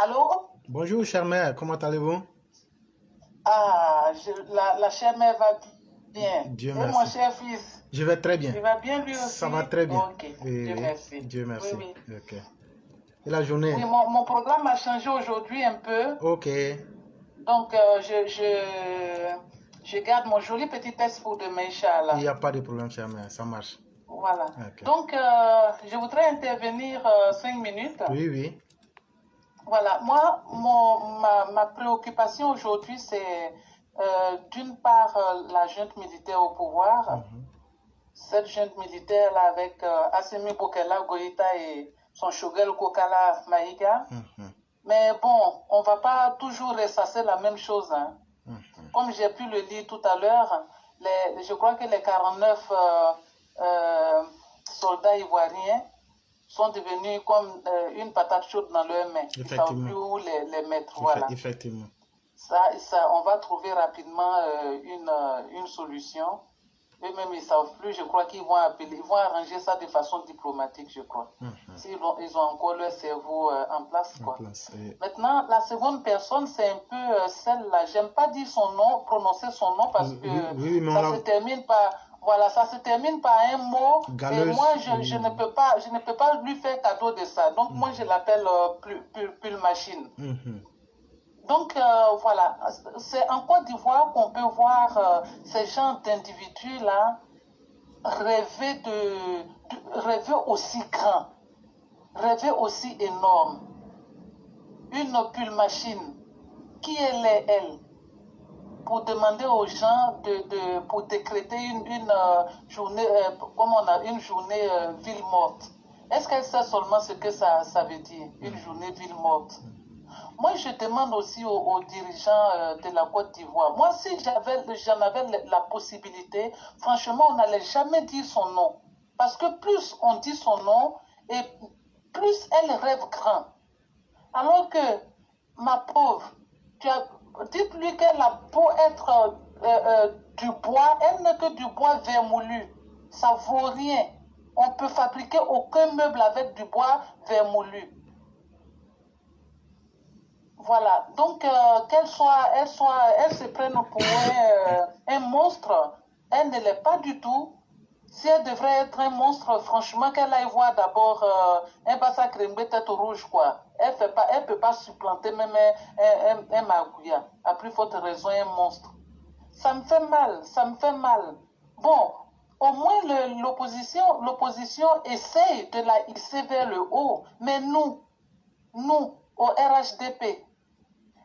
Allô? Bonjour, chère mère, comment allez-vous? Ah, la chère mère va bien. Dieu Et mon merci. cher fils, Je vais très bien. il va bien lui Ça va aussi? très bien. Ok, Oui, Dieu oui, merci. Dieu Oui, merci. oui. Ok. Et la Oui, journée? mon programme a changé aujourd'hui un peu. Ok. Donc, je garde mon joli petit test pour demain, Il n'y Inch'Allah. a pas de problème, chère mère, ça marche. Voilà. Ok. Donc, je voudrais intervenir 5 minutes. Oui, oui. Voilà, moi, ma préoccupation aujourd'hui, c'est d'une part la junte militaire au pouvoir, Mhm, cette junte militaire-là avec Assimi Bokela Goïta et son shogel Kokala Maïga. mhm, Mais bon, on ne va pas toujours ressasser la même chose, hein. mhm. Comme j'ai pu le lire tout à l'heure, je crois que les 49 soldats ivoiriens sont devenus comme une patate chaude dans leurs mains. Ils ne savent plus Effectivement. où les mettre. Voilà. Effectivement. On va trouver rapidement une solution. Eux-mêmes, ils ne savent plus. Je crois qu'ils vont appeler, ils vont arranger ça de façon diplomatique, je crois. Mhm. Ils ont encore leur cerveau en place, En quoi. place. Maintenant, la seconde personne, c'est un peu celle-là. J'aime pas dire son nom, prononcer son nom parce Oui, que oui, oui, mais on ça se l'a. termine par, voilà, ça se termine par un mot. Et moi, Galeuse. je Oui, ne peux pas, je ne peux pas lui faire cadeau de ça. Donc, oui. moi, je l'appelle Pull Machine. Mhm, Donc, voilà, c'est en Côte d'Ivoire qu'on peut voir ces gens d'individus-là rêver aussi grand, rêver aussi énorme. Une pile machine, qui elle, pour demander aux gens pour décréter une journée, comme on a une journée ville morte. Est-ce qu'elle sait seulement ce que ça veut dire, une mhm, journée ville morte? mhm. Moi, je demande aussi aux dirigeants de la Côte d'Ivoire. Moi, si j'en avais la possibilité, franchement, on n'allait jamais dire son nom. Parce que plus on dit son nom, et plus elle rêve grand. Alors que, ma pauvre, dites-lui qu'elle a beau être du bois, elle n'est que du bois vermoulu. Ça vaut rien. On ne peut fabriquer aucun meuble avec du bois vermoulu. Voilà, donc elle se prenne pour un monstre, elle ne l'est pas du tout. Si elle devrait être un monstre, franchement, qu'elle aille voir d'abord un Bassa Krembe tête rouge, quoi. Elle peut pas supplanter même un Magouya. À plus forte raison, un monstre. Ça me fait mal, ça me fait mal. Bon, au moins l'opposition essaye de la hisser vers le haut, mais nous, au RHDP,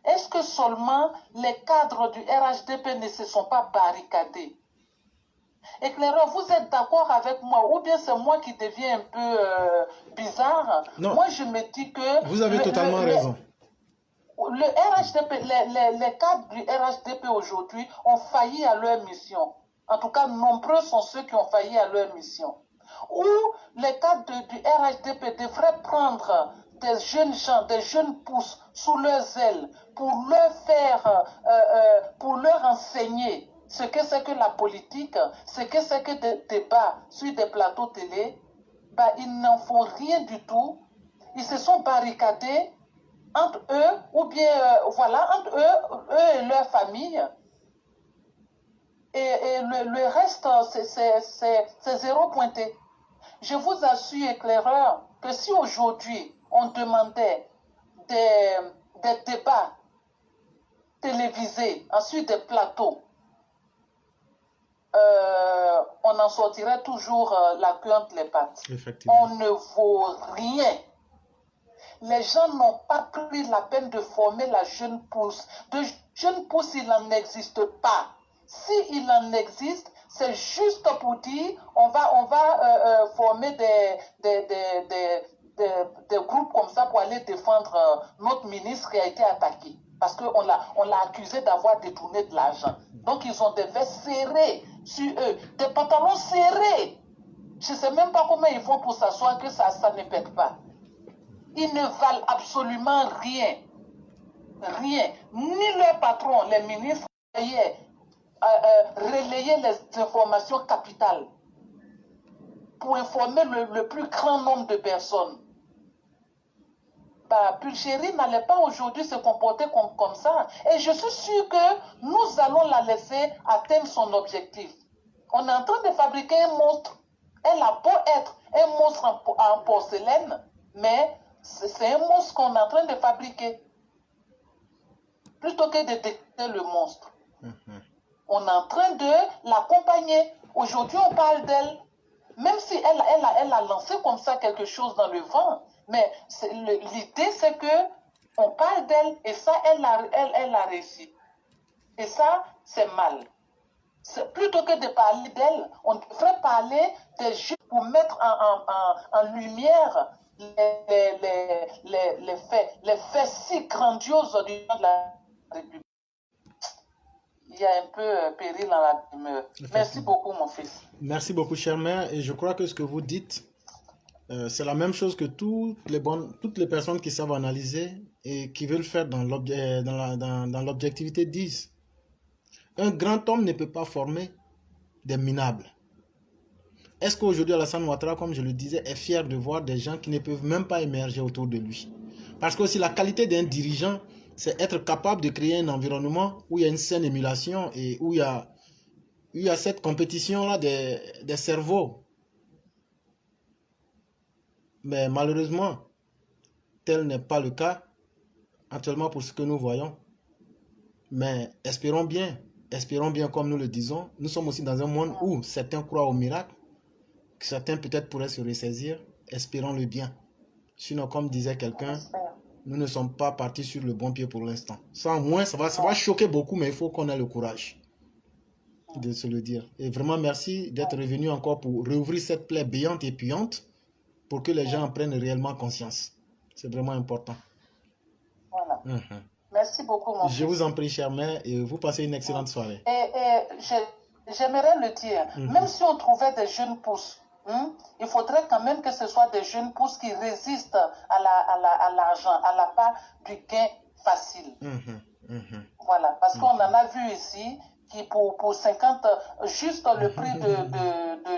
est-ce que seulement les cadres du RHDP ne se sont pas barricadés? Éclaireur, vous êtes d'accord avec moi ou bien c'est moi qui deviens un peu bizarre? Non, Moi, je me dis que vous avez totalement raison. le RHDP, les cadres du RHDP aujourd'hui ont failli à leur mission. En tout cas, nombreux sont ceux qui ont failli à leur mission. Ou les cadres du RHDP devraient prendre des jeunes gens, des jeunes pousses sous leurs ailes pour leur faire, pour leur enseigner ce que c'est que la politique, ce que c'est que des débats sur des plateaux télé. Ben, ils n'en font rien du tout. Ils se sont barricadés entre eux, ou bien, voilà, entre eux et leur famille. Et le reste, c'est zéro pointé. Je vous assure, éclaireur, que si aujourd'hui on demandait des, des débats télévisés, ensuite des plateaux, on en sortirait toujours la queue entre les pattes. Effectivement. On ne vaut rien. Les gens n'ont pas pris la peine de former la jeune pousse. De jeune pousse, il n'en existe pas. S'il en existe, c'est juste pour dire on va former des groupes comme ça pour aller défendre notre ministre qui a été attaqué. Parce qu'on l'a accusé d'avoir détourné de l'argent. Donc ils ont des vestes serrées sur eux, des pantalons serrés. Je ne sais même pas comment ils font pour s'asseoir que ça ne pète pas. Ils ne valent absolument rien. Rien. Ni leur patron, les ministres, relayer les informations capitales pour informer le plus grand nombre de personnes. Pulchérie n'allait pas aujourd'hui se comporter comme ça. Et je suis sûre que nous allons la laisser atteindre son objectif. On est en train de fabriquer un monstre. Elle a beau être un monstre en porcelaine, mais c'est un monstre qu'on est en train de fabriquer. Plutôt que de détecter le monstre. On est en train de l'accompagner. Aujourd'hui, on parle d'elle. Même si elle a lancé comme ça quelque chose dans le vent, mais l'idée, c'est que on parle d'elle et ça, elle a réussi. Et ça, c'est mal. Plutôt que de parler d'elle, on devrait parler des jeunes pour mettre en lumière les faits si grandioses du de la République. Il y a un peu péril dans la demeure. Merci beaucoup, mon fils. Merci beaucoup, chère mère. Et je crois que ce que vous dites, c'est la même chose que toutes les personnes qui savent analyser et qui veulent faire dans l'objectivité disent. Un grand homme ne peut pas former des minables. Est-ce qu'aujourd'hui, Alassane Ouattara, comme je le disais, est fier de voir des gens qui ne peuvent même pas émerger autour de lui? Parce que aussi la qualité d'un dirigeant, c'est être capable de créer un environnement où il y a une saine émulation et où il y a cette compétition-là des cerveaux. Mais malheureusement, tel n'est pas le cas actuellement pour ce que nous voyons. Mais espérons bien comme nous le disons. Nous sommes aussi dans un monde où certains croient au miracle, que certains peut-être pourraient se ressaisir. Espérons le bien. Sinon, comme disait quelqu'un, nous ne sommes pas partis sur le bon pied pour l'instant. Ça, au moins, ça va choquer beaucoup, mais il faut qu'on ait le courage de se le dire. Et vraiment, merci d'être revenu encore pour rouvrir cette plaie béante et puante pour que les gens en prennent réellement conscience. C'est vraiment important. Voilà. Merci beaucoup, mon fils. Je vous en prie, chère mère, et vous passez une excellente soirée. Et j'aimerais le dire, même si on trouvait des jeunes pousses, il faudrait quand même que ce soit des jeunes pousses qui résistent à l'argent, à la part du gain facile. Voilà, parce qu'on en a vu ici qui pour 50, juste le prix de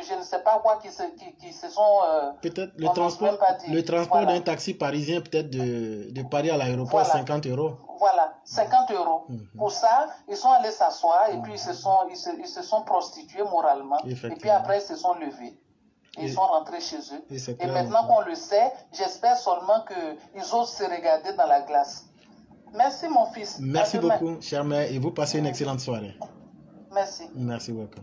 je ne sais pas quoi qui se sont... peut-être le transport d'un taxi parisien, peut-être de Paris à l'aéroport, 50 euros. Voilà, 50 euros. Pour ça, ils sont allés s'asseoir et puis ils se sont prostitués moralement. Et puis après, ils se sont levés. Ils sont rentrés chez eux. Et maintenant qu'on le sait, j'espère seulement qu'ils osent se regarder dans la glace. Merci, mon fils. Merci beaucoup, chère mère, et vous passez une excellente soirée. Merci. Merci beaucoup.